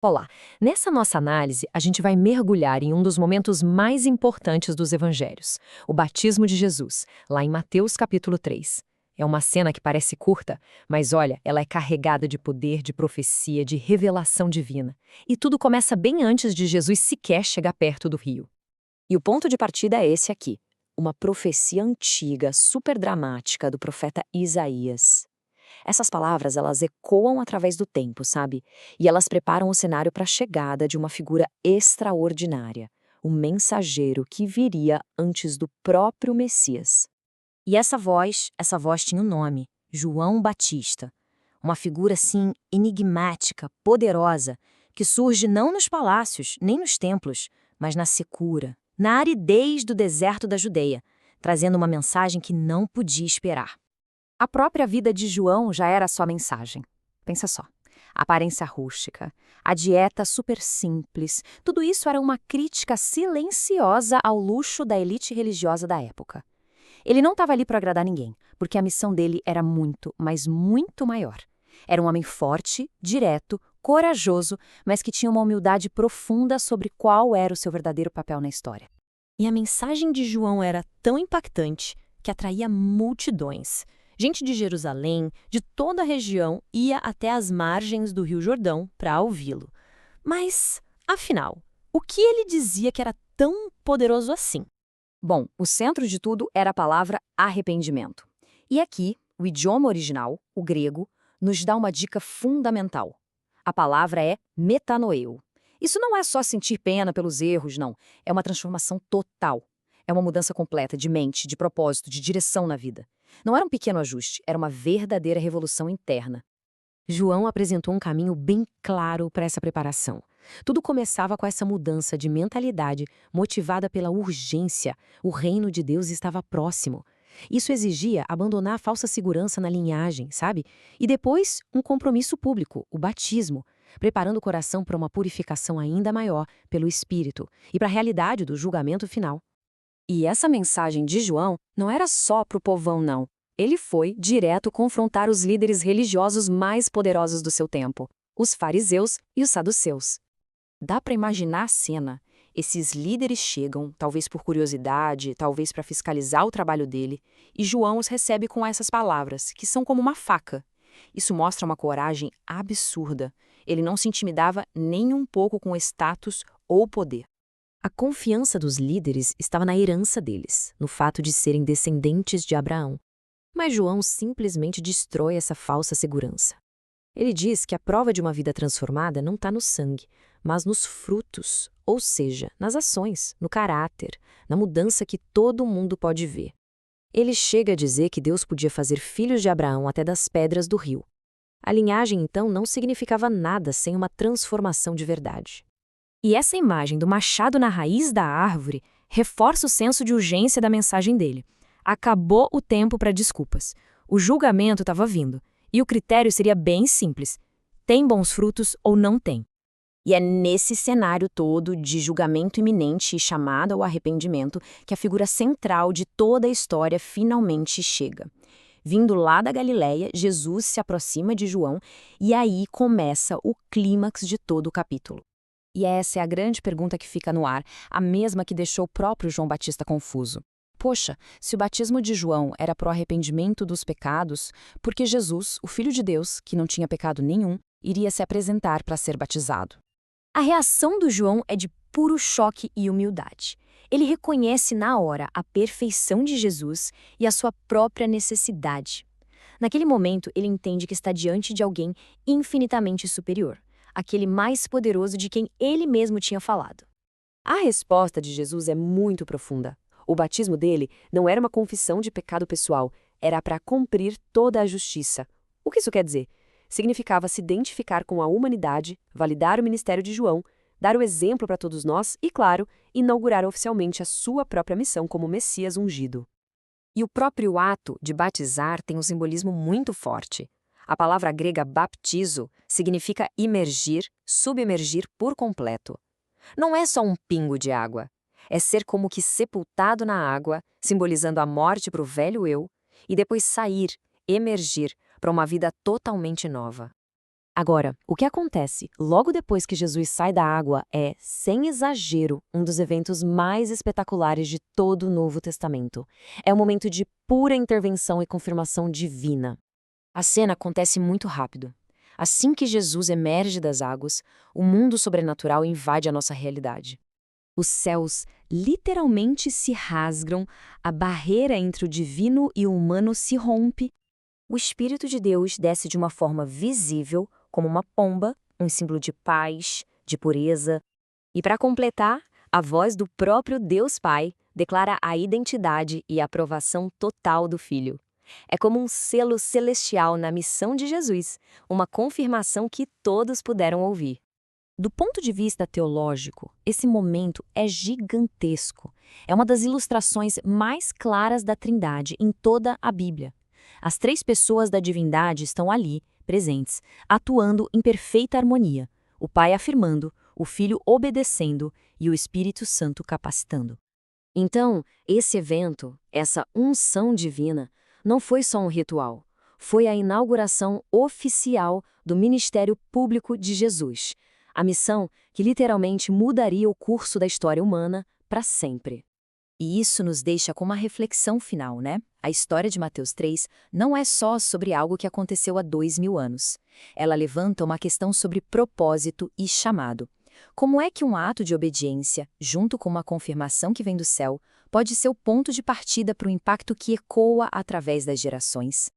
Olá, nessa nossa análise, a gente vai mergulhar em um dos momentos mais importantes dos evangelhos, o batismo de Jesus, lá em Mateus capítulo 3. É uma cena que parece curta, mas olha, ela é carregada de poder, de profecia, de revelação divina. E tudo começa bem antes de Jesus sequer chegar perto do rio. E o ponto de partida é esse aqui, uma profecia antiga, super dramática do profeta Isaías. Essas palavras, elas ecoam através do tempo, sabe? E elas preparam o cenário para a chegada de uma figura extraordinária, o mensageiro que viria antes do próprio Messias. E essa voz tinha um nome, João Batista. Uma figura assim enigmática, poderosa, que surge não nos palácios, nem nos templos, mas na secura, na aridez do deserto da Judeia, trazendo uma mensagem que não podia esperar. A própria vida de João já era só mensagem. Pensa só. A aparência rústica, a dieta super simples, tudo isso era uma crítica silenciosa ao luxo da elite religiosa da época. Ele não estava ali para agradar ninguém, porque a missão dele era muito, mas muito maior. Era um homem forte, direto, corajoso, mas que tinha uma humildade profunda sobre qual era o seu verdadeiro papel na história. E a mensagem de João era tão impactante que atraía multidões. Gente de Jerusalém, de toda a região, ia até as margens do Rio Jordão para ouvi-lo. Mas, afinal, o que ele dizia que era tão poderoso assim? Bom, o centro de tudo era a palavra arrependimento. E aqui, o idioma original, o grego, nos dá uma dica fundamental. A palavra é metanoeu. Isso não é só sentir pena pelos erros, não. É uma transformação total. É uma mudança completa de mente, de propósito, de direção na vida. Não era um pequeno ajuste, era uma verdadeira revolução interna. João apresentou um caminho bem claro para essa preparação. Tudo começava com essa mudança de mentalidade motivada pela urgência. O reino de Deus estava próximo. Isso exigia abandonar a falsa segurança na linhagem, sabe? E depois, um compromisso público, o batismo, preparando o coração para uma purificação ainda maior pelo Espírito e para a realidade do julgamento final. E essa mensagem de João não era só para o povão, não. Ele foi direto confrontar os líderes religiosos mais poderosos do seu tempo, os fariseus e os saduceus. Dá para imaginar a cena. Esses líderes chegam, talvez por curiosidade, talvez para fiscalizar o trabalho dele, e João os recebe com essas palavras, que são como uma faca. Isso mostra uma coragem absurda. Ele não se intimidava nem um pouco com status ou poder. A confiança dos líderes estava na herança deles, no fato de serem descendentes de Abraão. Mas João simplesmente destrói essa falsa segurança. Ele diz que a prova de uma vida transformada não está no sangue, mas nos frutos, ou seja, nas ações, no caráter, na mudança que todo mundo pode ver. Ele chega a dizer que Deus podia fazer filhos de Abraão até das pedras do rio. A linhagem, então, não significava nada sem uma transformação de verdade. E essa imagem do machado na raiz da árvore reforça o senso de urgência da mensagem dele. Acabou o tempo para desculpas. O julgamento estava vindo. E o critério seria bem simples: tem bons frutos ou não tem? E é nesse cenário todo de julgamento iminente e chamada ao arrependimento que a figura central de toda a história finalmente chega. Vindo lá da Galileia, Jesus se aproxima de João e aí começa o clímax de todo o capítulo. E essa é a grande pergunta que fica no ar, a mesma que deixou o próprio João Batista confuso. Poxa, se o batismo de João era para o arrependimento dos pecados, por que Jesus, o Filho de Deus, que não tinha pecado nenhum, iria se apresentar para ser batizado? A reação do João é de puro choque e humildade. Ele reconhece na hora a perfeição de Jesus e a sua própria necessidade. Naquele momento, ele entende que está diante de alguém infinitamente superior, aquele mais poderoso de quem ele mesmo tinha falado. A resposta de Jesus é muito profunda. O batismo dele não era uma confissão de pecado pessoal, era para cumprir toda a justiça. O que isso quer dizer? Significava se identificar com a humanidade, validar o ministério de João, dar o exemplo para todos nós e, claro, inaugurar oficialmente a sua própria missão como Messias ungido. E o próprio ato de batizar tem um simbolismo muito forte. A palavra grega baptizo significa imergir, submergir por completo. Não é só um pingo de água. É ser como que sepultado na água, simbolizando a morte para o velho eu, e depois sair, emergir, para uma vida totalmente nova. Agora, o que acontece logo depois que Jesus sai da água é, sem exagero, um dos eventos mais espetaculares de todo o Novo Testamento. É um momento de pura intervenção e confirmação divina. A cena acontece muito rápido. Assim que Jesus emerge das águas, o mundo sobrenatural invade a nossa realidade. Os céus literalmente se rasgam, a barreira entre o divino e o humano se rompe. O Espírito de Deus desce de uma forma visível, como uma pomba, um símbolo de paz, de pureza. E para completar, a voz do próprio Deus Pai declara a identidade e a aprovação total do Filho. É como um selo celestial na missão de Jesus, uma confirmação que todos puderam ouvir. Do ponto de vista teológico, esse momento é gigantesco. É uma das ilustrações mais claras da Trindade em toda a Bíblia. As três pessoas da divindade estão ali, presentes, atuando em perfeita harmonia, o Pai afirmando, o Filho obedecendo e o Espírito Santo capacitando. Então, esse evento, essa unção divina, não foi só um ritual, foi a inauguração oficial do ministério público de Jesus, a missão que literalmente mudaria o curso da história humana para sempre. E isso nos deixa com uma reflexão final, né? A história de Mateus 3 não é só sobre algo que aconteceu há 2000 anos. Ela levanta uma questão sobre propósito e chamado. Como é que um ato de obediência, junto com uma confirmação que vem do céu, pode ser o ponto de partida para o impacto que ecoa através das gerações?